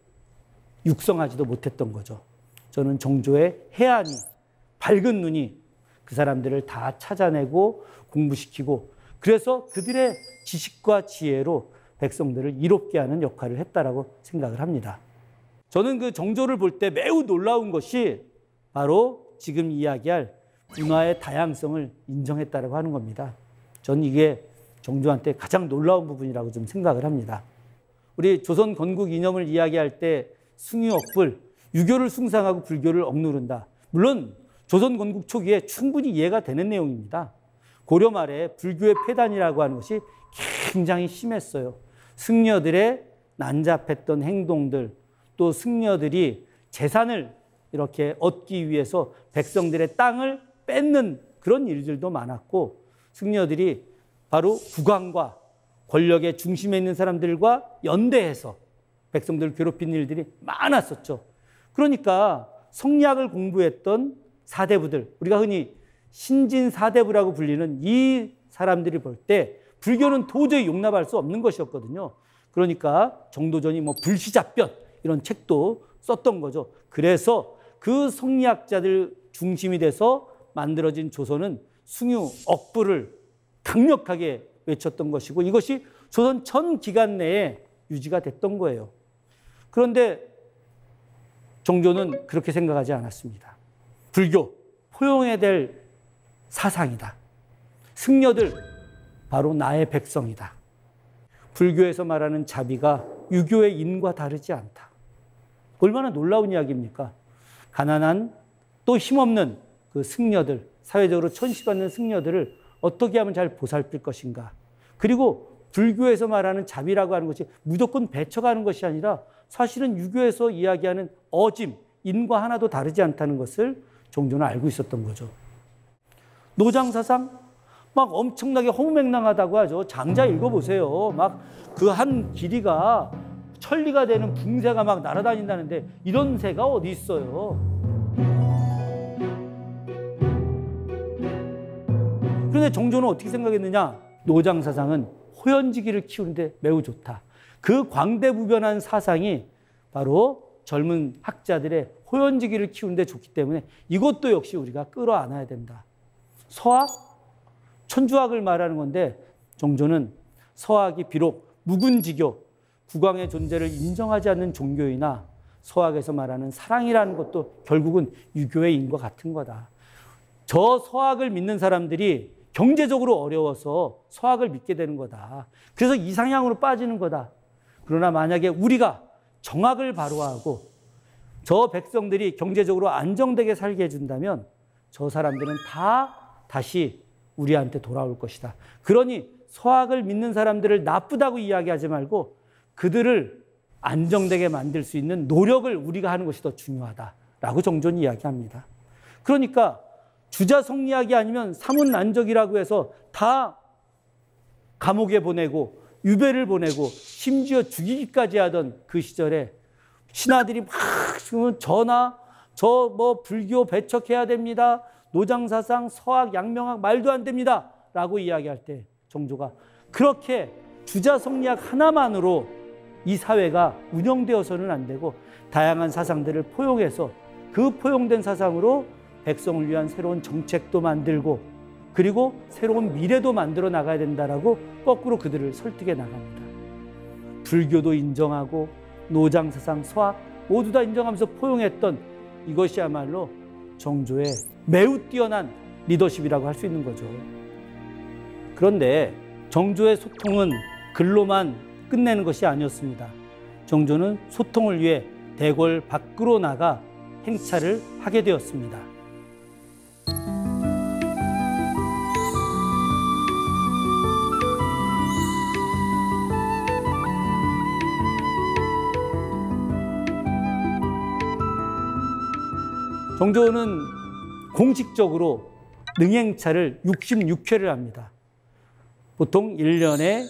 Speaker 2: 육성하지도 못했던 거죠. 저는 정조의 해안이, 밝은 눈이 그 사람들을 다 찾아내고 공부시키고 그래서 그들의 지식과 지혜로 백성들을 이롭게 하는 역할을 했다라고 생각을 합니다. 저는 그 정조를 볼 때 매우 놀라운 것이 바로 지금 이야기할 문화의 다양성을 인정했다라고 하는 겁니다. 저는 이게 정조한테 가장 놀라운 부분이라고 좀 생각을 합니다. 우리 조선 건국 이념을 이야기할 때 숭유억불, 유교를 숭상하고 불교를 억누른다. 물론 조선 건국 초기에 충분히 이해가 되는 내용입니다. 고려 말에 불교의 폐단이라고 하는 것이 굉장히 심했어요. 승려들의 난잡했던 행동들, 또 승려들이 재산을 이렇게 얻기 위해서 백성들의 땅을 뺏는 그런 일들도 많았고 승려들이 바로 국왕과 권력의 중심에 있는 사람들과 연대해서 백성들을 괴롭힌 일들이 많았었죠. 그러니까 성리학을 공부했던 사대부들, 우리가 흔히 신진사대부라고 불리는 이 사람들이 볼 때 불교는 도저히 용납할 수 없는 것이었거든요. 그러니까 정도전이 뭐 불시잡변 이런 책도 썼던 거죠. 그래서 그 성리학자들 중심이 돼서 만들어진 조선은 숭유 억부를 강력하게 외쳤던 것이고 이것이 조선 전 기간 내에 유지가 됐던 거예요. 그런데 정조는 그렇게 생각하지 않았습니다. 불교, 포용해야 될 사상이다. 승려들, 바로 나의 백성이다. 불교에서 말하는 자비가 유교의 인과 다르지 않다. 얼마나 놀라운 이야기입니까? 가난한 또 힘없는 그 승려들, 사회적으로 천시받는 승려들을 어떻게 하면 잘 보살필 것인가. 그리고 불교에서 말하는 자비라고 하는 것이 무조건 배척하는 것이 아니라 사실은 유교에서 이야기하는 어짐, 인과 하나도 다르지 않다는 것을 정조는 알고 있었던 거죠. 노장사상 막 엄청나게 허무맹랑하다고 하죠. 장자 읽어보세요. 막 그 한 길이가 천리가 되는 붕새가 막 날아다닌다는데 이런 새가 어디 있어요. 그런데 정조는 어떻게 생각했느냐? 노장사상은 호연지기를 키우는데 매우 좋다. 그 광대무변한 사상이 바로 젊은 학자들의 호연지기를 키우는데 좋기 때문에 이것도 역시 우리가 끌어안아야 된다. 서학, 천주학을 말하는 건데 정조는 서학이 비록 묵은지교, 국왕의 존재를 인정하지 않는 종교이나 서학에서 말하는 사랑이라는 것도 결국은 유교의 인과 같은 거다. 저 서학을 믿는 사람들이 경제적으로 어려워서 서학을 믿게 되는 거다. 그래서 이상향으로 빠지는 거다. 그러나 만약에 우리가 정학을 바로하고 저 백성들이 경제적으로 안정되게 살게 해준다면 저 사람들은 다 다시 우리한테 돌아올 것이다. 그러니 서학을 믿는 사람들을 나쁘다고 이야기하지 말고 그들을 안정되게 만들 수 있는 노력을 우리가 하는 것이 더 중요하다라고 정조는 이야기합니다. 그러니까 주자성리학이 아니면 사문난적이라고 해서 다 감옥에 보내고 유배를 보내고 심지어 죽이기까지 하던 그 시절에 신하들이 막 전하, 저 뭐 불교 배척해야 됩니다. 노장사상, 서학, 양명학 말도 안 됩니다. 라고 이야기할 때 정조가 그렇게 주자성리학 하나만으로 이 사회가 운영되어서는 안 되고 다양한 사상들을 포용해서 그 포용된 사상으로 백성을 위한 새로운 정책도 만들고 그리고 새로운 미래도 만들어 나가야 된다라고 거꾸로 그들을 설득해 나갑니다. 불교도 인정하고 노장 사상, 서학 모두 다 인정하면서 포용했던 이것이야말로 정조의 매우 뛰어난 리더십이라고 할 수 있는 거죠. 그런데 정조의 소통은 글로만 끝내는 것이 아니었습니다. 정조는 소통을 위해 대궐 밖으로 나가 행차를 하게 되었습니다. 정조는 공식적으로 능행차를 66회를 합니다. 보통 1년에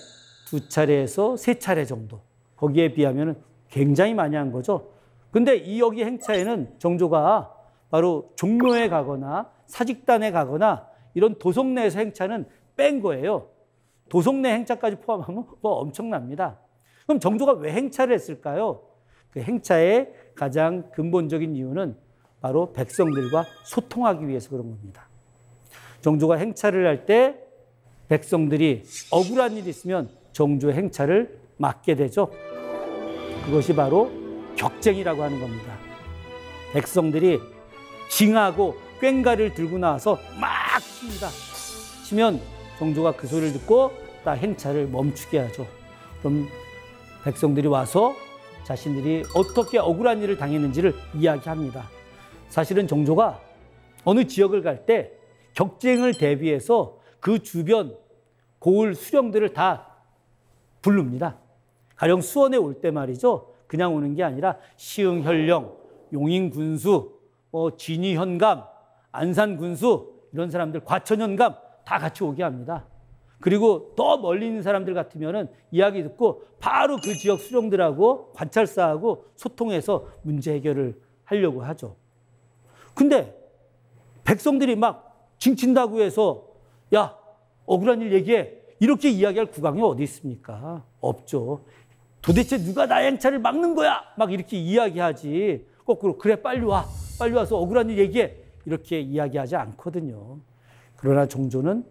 Speaker 2: 2차례에서 3차례 정도. 거기에 비하면 굉장히 많이 한 거죠. 근데 이 여기 행차에는 정조가 바로 종묘에 가거나 사직단에 가거나 이런 도성 내에서 행차는 뺀 거예요. 도성 내 행차까지 포함하면 뭐 엄청납니다. 그럼 정조가 왜 행차를 했을까요? 그 행차의 가장 근본적인 이유는 바로 백성들과 소통하기 위해서 그런 겁니다. 정조가 행차를 할 때 백성들이 억울한 일이 있으면 정조의 행차를 맡게 되죠. 그것이 바로 격쟁이라고 하는 겁니다. 백성들이 징하고 꽹가리를 들고 나와서 막 칩니다. 치면 정조가 그 소리를 듣고 다 행차를 멈추게 하죠. 그럼 백성들이 와서 자신들이 어떻게 억울한 일을 당했는지를 이야기합니다. 사실은 정조가 어느 지역을 갈 때 격쟁을 대비해서 그 주변 고을 수령들을 다 부릅니다. 가령 수원에 올 때 말이죠. 그냥 오는 게 아니라 시흥현령, 용인군수, 진위현감, 안산군수 이런 사람들, 과천현감 다 같이 오게 합니다. 그리고 더 멀리 있는 사람들 같으면은 이야기 듣고 바로 그 지역 수령들하고 관찰사하고 소통해서 문제 해결을 하려고 하죠. 근데 백성들이 막 징친다고 해서 야, 억울한 일 얘기해. 이렇게 이야기할 국왕이 어디 있습니까? 없죠. 도대체 누가 나의 행차를 막는 거야? 막 이렇게 이야기하지. 거꾸로 그래 빨리 와. 빨리 와서 억울한 일 얘기해. 이렇게 이야기하지 않거든요. 그러나 정조는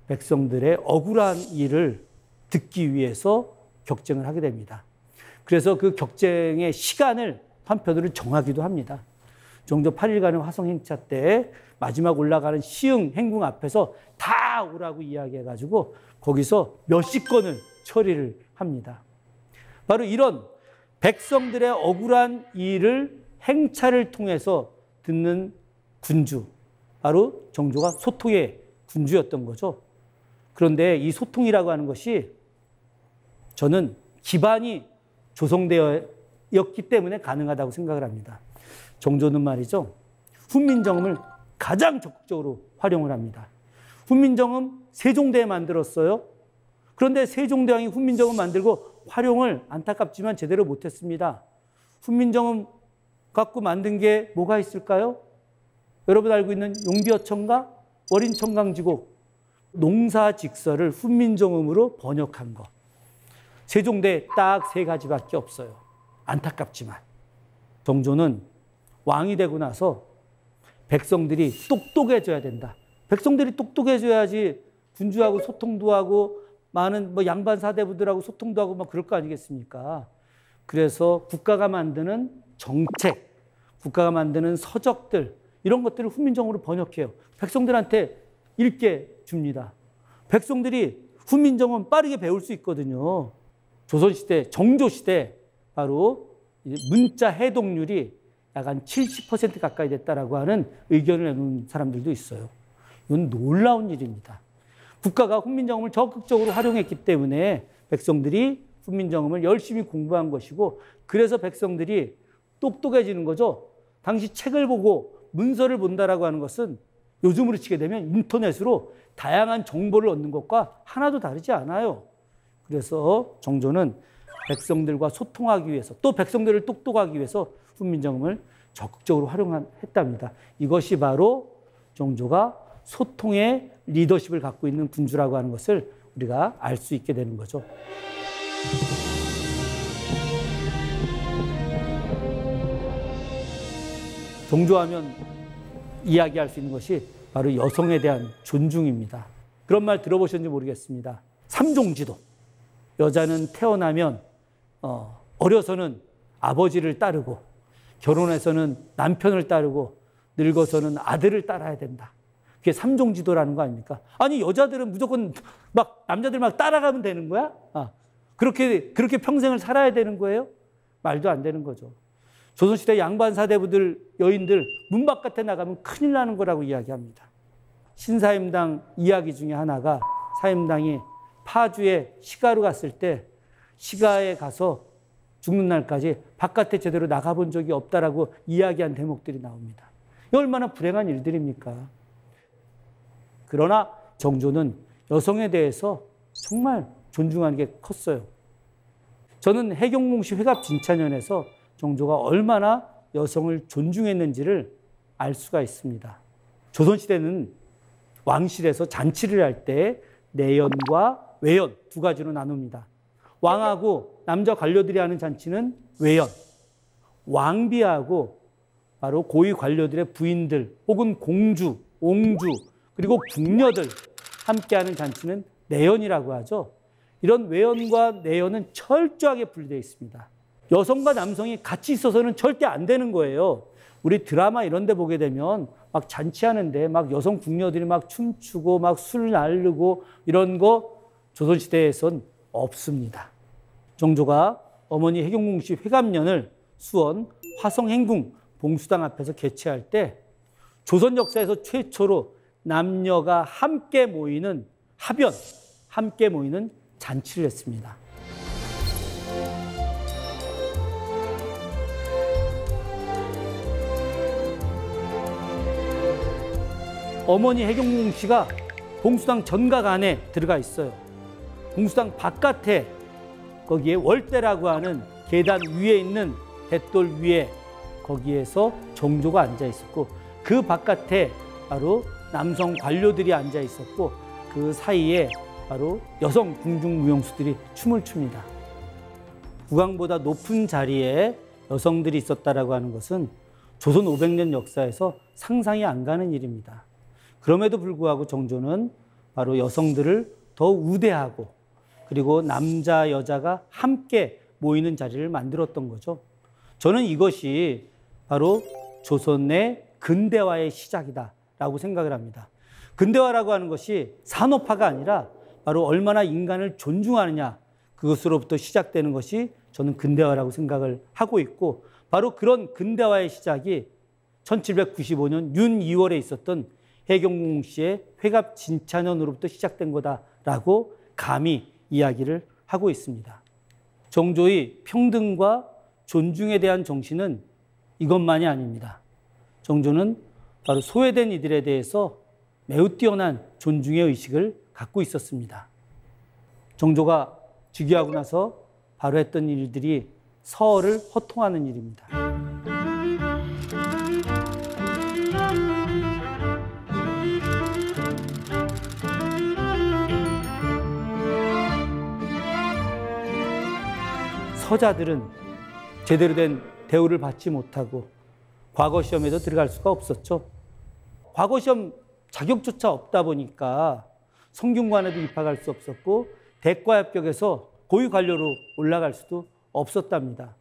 Speaker 2: 백성들의 억울한 일을 듣기 위해서 격쟁을 하게 됩니다. 그래서 그 격쟁의 시간을 한편으로 정하기도 합니다. 정조 8일간의 화성행차 때 마지막 올라가는 시흥 행궁 앞에서 다 오라고 이야기해가지고 거기서 몇십 건을 처리를 합니다. 바로 이런 백성들의 억울한 일을 행차를 통해서 듣는 군주, 바로 정조가 소통의 군주였던 거죠. 그런데 이 소통이라고 하는 것이 저는 기반이 조성되었기 때문에 가능하다고 생각을 합니다. 정조는 말이죠. 훈민정음을 가장 적극적으로 활용을 합니다. 훈민정음 세종대에 만들었어요. 그런데 세종대왕이 훈민정음 만들고 활용을 안타깝지만 제대로 못했습니다. 훈민정음 갖고 만든 게 뭐가 있을까요? 여러분 알고 있는 용비어천가, 월인천강지곡, 농사직서를 훈민정음으로 번역한 거. 세종대에 딱 3가지밖에 없어요. 안타깝지만. 정조는 왕이 되고 나서 백성들이 똑똑해져야 된다. 백성들이 똑똑해져야지 군주하고 소통도 하고 많은 양반 사대부들하고 소통도 하고 막 그럴 거 아니겠습니까? 그래서 국가가 만드는 정책, 국가가 만드는 서적들 이런 것들을 훈민정음으로 번역해요. 백성들한테 읽게 줍니다. 백성들이 훈민정음 빠르게 배울 수 있거든요. 조선시대, 정조시대 바로 문자 해독률이 약 한 70% 가까이 됐다라고 하는 의견을 내놓은 사람들도 있어요. 이건 놀라운 일입니다. 국가가 훈민정음을 적극적으로 활용했기 때문에 백성들이 훈민정음을 열심히 공부한 것이고 그래서 백성들이 똑똑해지는 거죠. 당시 책을 보고 문서를 본다라고 하는 것은 요즘으로 치게 되면 인터넷으로 다양한 정보를 얻는 것과 하나도 다르지 않아요. 그래서 정조는 백성들과 소통하기 위해서 또 백성들을 똑똑하기 위해서 훈민정음을 적극적으로 활용했답니다. 이것이 바로 정조가 소통의 리더십을 갖고 있는 군주라고 하는 것을 우리가 알 수 있게 되는 거죠. 종조하면 이야기할 수 있는 것이 바로 여성에 대한 존중입니다. 그런 말 들어보셨는지 모르겠습니다. 삼종지도. 여자는 태어나면 어려서는 아버지를 따르고, 결혼해서는 남편을 따르고, 늙어서는 아들을 따라야 된다. 그게 삼종지도라는 거 아닙니까? 아니, 여자들은 무조건 막 남자들 막 따라가면 되는 거야? 그렇게 평생을 살아야 되는 거예요? 말도 안 되는 거죠. 조선시대 양반 사대부들, 여인들 문 바깥에 나가면 큰일 나는 거라고 이야기합니다. 신사임당 이야기 중에 하나가, 사임당이 파주에 시가로 갔을 때 시가에 가서 죽는 날까지 바깥에 제대로 나가본 적이 없다라고 이야기한 대목들이 나옵니다. 얼마나 불행한 일들입니까? 그러나 정조는 여성에 대해서 정말 존중하는 게 컸어요. 저는 해경궁시 회갑진차년에서 정조가 얼마나 여성을 존중했는지를 알 수가 있습니다. 조선시대는 왕실에서 잔치를 할 때 내연과 외연 두 가지로 나눕니다. 왕하고 남자 관료들이 하는 잔치는 외연, 왕비하고 바로 고위 관료들의 부인들 혹은 공주, 옹주, 그리고 궁녀들 함께하는 잔치는 내연이라고 하죠. 이런 외연과 내연은 철저하게 분리되어 있습니다. 여성과 남성이 같이 있어서는 절대 안 되는 거예요. 우리 드라마 이런 데 보게 되면 막 잔치하는데 막 여성 궁녀들이 막 춤추고 막 술 날르고 이런 거 조선시대에선 없습니다. 정조가 어머니 해경궁시 회갑년을 수원 화성행궁 봉수당 앞에서 개최할 때 조선 역사에서 최초로 남녀가 함께 모이는 합연, 함께 모이는 잔치를 했습니다. 어머니 해경궁씨가 봉수당 전각 안에 들어가 있어요. 봉수당 바깥에 거기에 월대라고 하는 계단 위에 있는 뱃돌 위에 거기에서 정조가 앉아 있었고, 그 바깥에 바로 남성 관료들이 앉아 있었고, 그 사이에 바로 여성 궁중무용수들이 춤을 춥니다. 국왕보다 높은 자리에 여성들이 있었다라고 하는 것은 조선 500년 역사에서 상상이 안 가는 일입니다. 그럼에도 불구하고 정조는 바로 여성들을 더 우대하고, 그리고 남자, 여자가 함께 모이는 자리를 만들었던 거죠. 저는 이것이 바로 조선의 근대화의 시작이다라고 생각을 합니다. 근대화라고 하는 것이 산업화가 아니라 바로 얼마나 인간을 존중하느냐, 그것으로부터 시작되는 것이 저는 근대화라고 생각을 하고 있고, 바로 그런 근대화의 시작이 1795년 윤 2월에 있었던 해경궁시의 회갑진차년으로부터 시작된 거다라고 감히 이야기를 하고 있습니다. 정조의 평등과 존중에 대한 정신은 이것만이 아닙니다. 정조는 바로 소외된 이들에 대해서 매우 뛰어난 존중의 의식을 갖고 있었습니다. 정조가 즉위하고 나서 바로 했던 일들이 서얼을 허통하는 일입니다. 서자들은 제대로 된 대우를 받지 못하고 과거 시험에도 들어갈 수가 없었죠. 과거 시험 자격조차 없다 보니까 성균관에도 입학할 수 없었고 대과 합격해서 고위 관료로 올라갈 수도 없었답니다.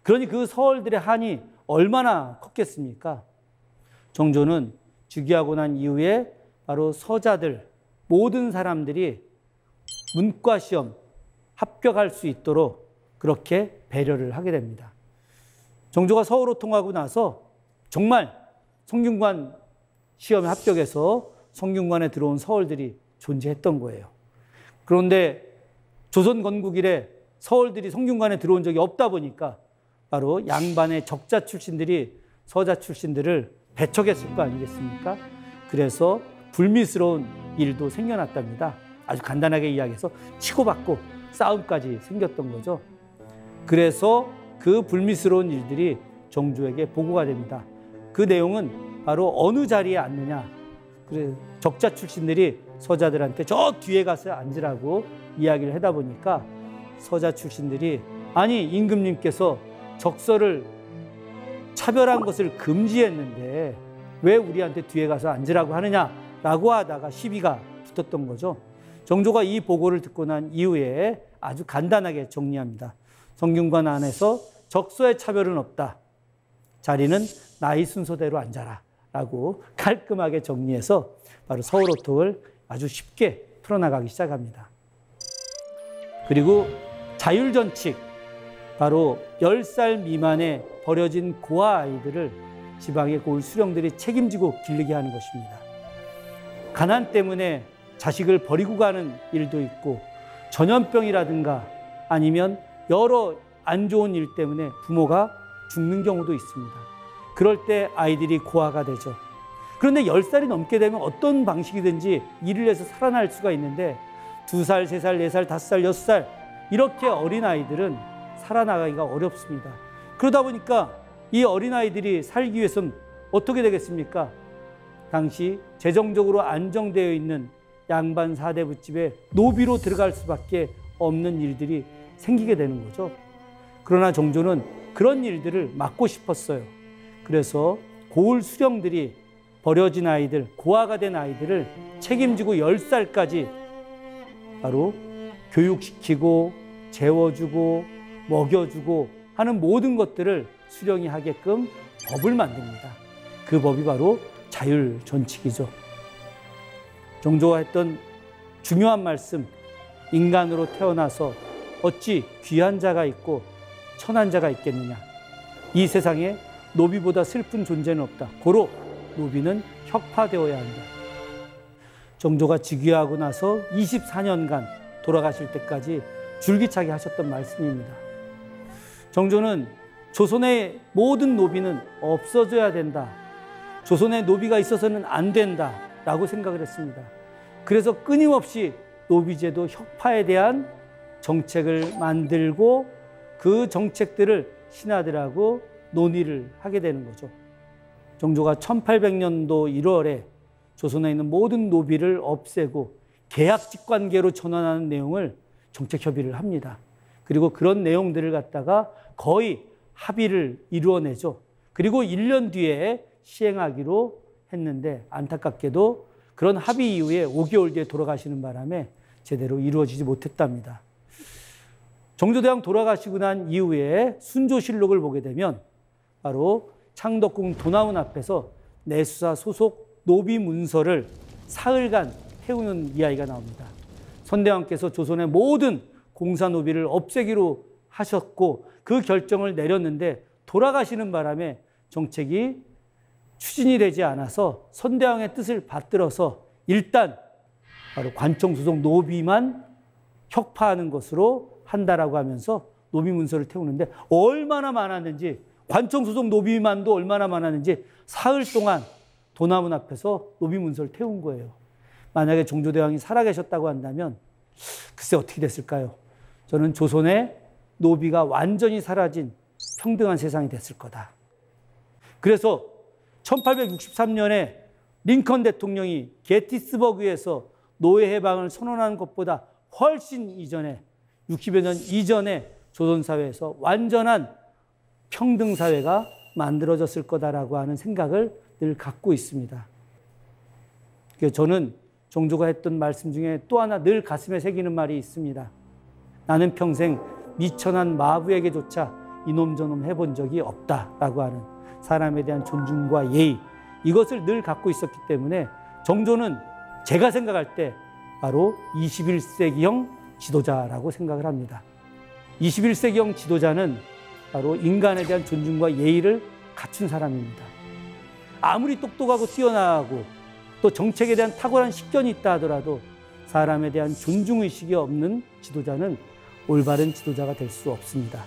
Speaker 2: 그러니 그 서얼들의 한이 얼마나 컸겠습니까? 정조는 즉위하고 난 이후에 바로 서자들 모든 사람들이 문과 시험 합격할 수 있도록 그렇게 배려를 하게 됩니다. 정조가 서울로 통하고 나서 정말 성균관 시험에 합격해서 성균관에 들어온 서얼들이 존재했던 거예요. 그런데 조선 건국 이래 서얼들이 성균관에 들어온 적이 없다 보니까 바로 양반의 적자 출신들이 서자 출신들을 배척했을 거 아니겠습니까? 그래서 불미스러운 일도 생겨났답니다. 아주 간단하게 이야기해서 치고받고 싸움까지 생겼던 거죠. 그래서 그 불미스러운 일들이 정조에게 보고가 됩니다. 그 내용은 바로 어느 자리에 앉느냐. 그래 적자 출신들이 서자들한테 저 뒤에 가서 앉으라고 이야기를 하다 보니까 서자 출신들이 아니 임금님께서 적서를 차별한 것을 금지했는데 왜 우리한테 뒤에 가서 앉으라고 하느냐라고 하다가 시비가 붙었던 거죠. 정조가 이 보고를 듣고 난 이후에 아주 간단하게 정리합니다. 성균관 안에서 적소의 차별은 없다. 자리는 나이 순서대로 앉아라 라고 깔끔하게 정리해서 바로 서울호통을 아주 쉽게 풀어나가기 시작합니다. 그리고 자율전칙, 바로 10살 미만에 버려진 고아 아이들을 지방의 고을 수령들이 책임지고 기르게 하는 것입니다. 가난 때문에 자식을 버리고 가는 일도 있고 전염병이라든가 아니면 여러 안 좋은 일 때문에 부모가 죽는 경우도 있습니다. 그럴 때 아이들이 고아가 되죠. 그런데 10살이 넘게 되면 어떤 방식이든지 일을 해서 살아날 수가 있는데 2살, 3살, 4살, 5살, 6살 이렇게 어린아이들은 살아나가기가 어렵습니다. 그러다 보니까 이 어린아이들이 살기 위해서는 어떻게 되겠습니까? 당시 재정적으로 안정되어 있는 양반 사대부집에 노비로 들어갈 수밖에 없는 일들이 생기게 되는 거죠. 그러나 정조는 그런 일들을 막고 싶었어요. 그래서 고을 수령들이 버려진 아이들, 고아가 된 아이들을 책임지고 10살까지 바로 교육시키고 재워주고 먹여주고 하는 모든 것들을 수령이 하게끔 법을 만듭니다. 그 법이 바로 자율전칙이죠. 정조가 했던 중요한 말씀, 인간으로 태어나서 어찌 귀한 자가 있고 천한 자가 있겠느냐. 이 세상에 노비보다 슬픈 존재는 없다. 고로 노비는 혁파되어야 한다. 정조가 즉위하고 나서 24년간 돌아가실 때까지 줄기차게 하셨던 말씀입니다. 정조는 조선의 모든 노비는 없어져야 된다. 조선의 노비가 있어서는 안 된다. 라고 생각을 했습니다. 그래서 끊임없이 노비제도 혁파에 대한 정책을 만들고 그 정책들을 신하들하고 논의를 하게 되는 거죠. 정조가 1800년도 1월에 조선에 있는 모든 노비를 없애고 계약직 관계로 전환하는 내용을 정책 협의를 합니다. 그리고 그런 내용들을 갖다가 거의 합의를 이루어내죠. 그리고 1년 뒤에 시행하기로 했는데 안타깝게도 그런 합의 이후에 5개월 뒤에 돌아가시는 바람에 제대로 이루어지지 못했답니다. 정조대왕 돌아가시고 난 이후에 순조실록을 보게 되면 바로 창덕궁 도나문 앞에서 내수사 소속 노비 문서를 사흘간 태우는 이야기가 나옵니다. 선대왕께서 조선의 모든 공사 노비를 없애기로 하셨고 그 결정을 내렸는데 돌아가시는 바람에 정책이 추진이 되지 않아서 선대왕의 뜻을 받들어서 일단 바로 관청 소속 노비만 혁파하는 것으로 한다라고 하면서 노비 문서를 태우는데 얼마나 많았는지, 관청 소속 노비만도 얼마나 많았는지 사흘 동안 도나문 앞에서 노비 문서를 태운 거예요. 만약에 정조대왕이 살아계셨다고 한다면 글쎄 어떻게 됐을까요? 저는 조선의 노비가 완전히 사라진 평등한 세상이 됐을 거다. 그래서 1863년에 링컨 대통령이 게티스버그에서 노예 해방을 선언하는 것보다 훨씬 이전에 60여 년 이전에 조선사회에서 완전한 평등사회가 만들어졌을 거다라고 하는 생각을 늘 갖고 있습니다. 저는 정조가 했던 말씀 중에 또 하나 늘 가슴에 새기는 말이 있습니다. 나는 평생 미천한 마부에게조차 이놈저놈 해본 적이 없다라고 하는 사람에 대한 존중과 예의, 이것을 늘 갖고 있었기 때문에 정조는 제가 생각할 때 바로 21세기형 지도자라고 생각을 합니다. 21세기형 지도자는 바로 인간에 대한 존중과 예의를 갖춘 사람입니다. 아무리 똑똑하고 뛰어나고 또 정책에 대한 탁월한 식견이 있다 하더라도 사람에 대한 존중의식이 없는 지도자는 올바른 지도자가 될 수 없습니다.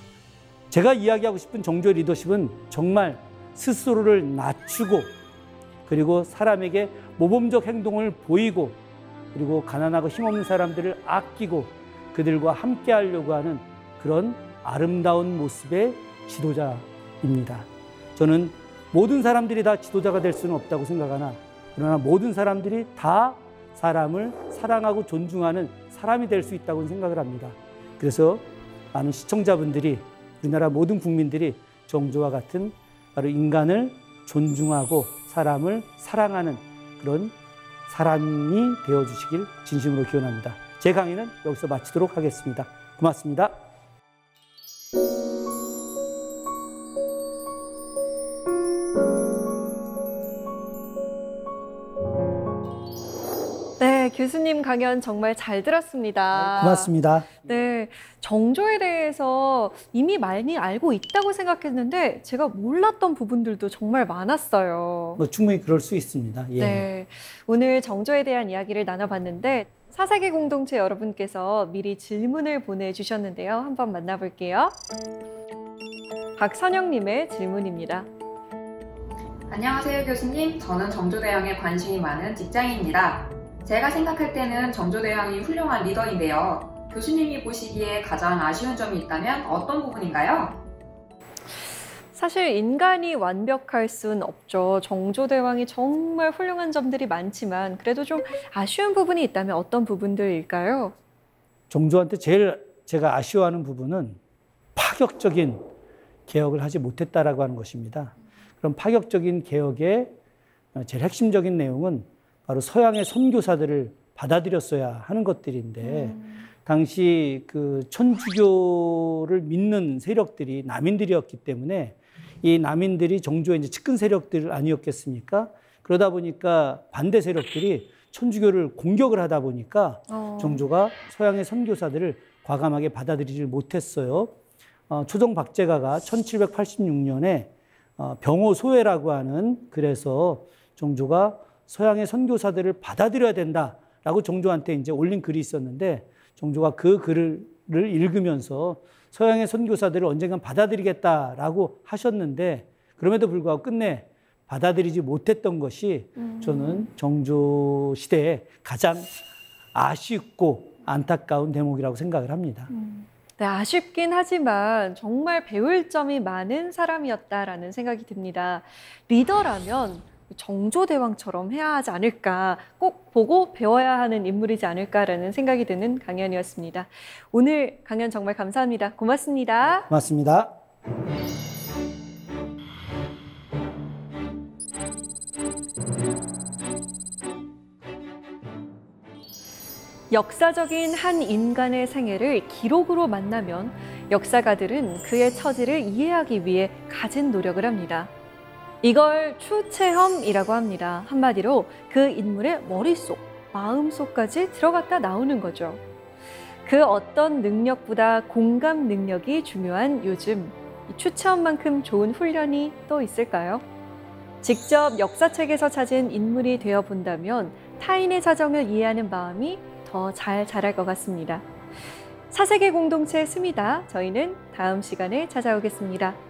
Speaker 2: 제가 이야기하고 싶은 정조의 리더십은 정말 스스로를 낮추고 그리고 사람에게 모범적 행동을 보이고 그리고 가난하고 힘없는 사람들을 아끼고 그들과 함께 하려고 하는 그런 아름다운 모습의 지도자입니다. 저는 모든 사람들이 다 지도자가 될 수는 없다고 생각하나 그러나 모든 사람들이 다 사람을 사랑하고 존중하는 사람이 될 수 있다고 생각을 합니다. 그래서 많은 시청자분들이 우리나라 모든 국민들이 정조와 같은 바로 인간을 존중하고 사람을 사랑하는 그런 사람이 되어주시길 진심으로 기원합니다. 제 강의는 여기서 마치도록 하겠습니다. 고맙습니다.
Speaker 1: 네, 교수님 강연 정말 잘 들었습니다.
Speaker 2: 고맙습니다.
Speaker 1: 네, 정조에 대해서 이미 많이 알고 있다고 생각했는데 제가 몰랐던 부분들도 정말 많았어요.
Speaker 2: 충분히 그럴 수 있습니다. 예.
Speaker 1: 네, 오늘 정조에 대한 이야기를 나눠봤는데 4세기 공동체 여러분께서 미리 질문을 보내주셨는데요. 한번 만나볼게요. 박선영님의 질문입니다.
Speaker 3: 안녕하세요 교수님. 저는 정조대왕에 관심이 많은 직장인입니다. 제가 생각할 때는 정조대왕이 훌륭한 리더인데요. 교수님이 보시기에 가장 아쉬운 점이 있다면 어떤 부분인가요?
Speaker 1: 사실 인간이 완벽할 순 없죠. 정조대왕이 정말 훌륭한 점들이 많지만 그래도 좀 아쉬운 부분이 있다면 어떤 부분들일까요?
Speaker 2: 정조한테 제일 제가 아쉬워하는 부분은 파격적인 개혁을 하지 못했다라고 하는 것입니다. 그럼 파격적인 개혁의 제일 핵심적인 내용은 바로 서양의 선교사들을 받아들였어야 하는 것들인데 당시 그 천주교를 믿는 세력들이 남인들이었기 때문에 이 남인들이 정조의 이제 측근 세력들 아니었겠습니까? 그러다 보니까 반대 세력들이 천주교를 공격을 하다 보니까 정조가 서양의 선교사들을 과감하게 받아들이지 못했어요. 초종 박제가가 1786년에 병호소회라고 하는 글에서 정조가 서양의 선교사들을 받아들여야 된다라고 정조한테 이제 올린 글이 있었는데 정조가 그 글을 읽으면서 서양의 선교사들을 언젠간 받아들이겠다라고 하셨는데 그럼에도 불구하고 끝내 받아들이지 못했던 것이 저는 정조 시대에 가장 아쉽고 안타까운 대목이라고 생각을 합니다.
Speaker 1: 네, 아쉽긴 하지만 정말 배울 점이 많은 사람이었다라는 생각이 듭니다. 리더라면 정조대왕처럼 해야 하지 않을까, 꼭 보고 배워야 하는 인물이지 않을까라는 생각이 드는 강연이었습니다. 오늘 강연 정말 감사합니다. 고맙습니다.
Speaker 2: 고맙습니다.
Speaker 1: 역사적인 한 인간의 생애를 기록으로 만나면 역사가들은 그의 처지를 이해하기 위해 가진 노력을 합니다. 이걸 추체험이라고 합니다. 한마디로 그 인물의 머릿속, 마음속까지 들어갔다 나오는 거죠. 그 어떤 능력보다 공감 능력이 중요한 요즘, 추체험만큼 좋은 훈련이 또 있을까요? 직접 역사책에서 찾은 인물이 되어본다면 타인의 사정을 이해하는 마음이 더 잘 자랄 것 같습니다. 4세기 공동체 스미다. 저희는 다음 시간에 찾아오겠습니다.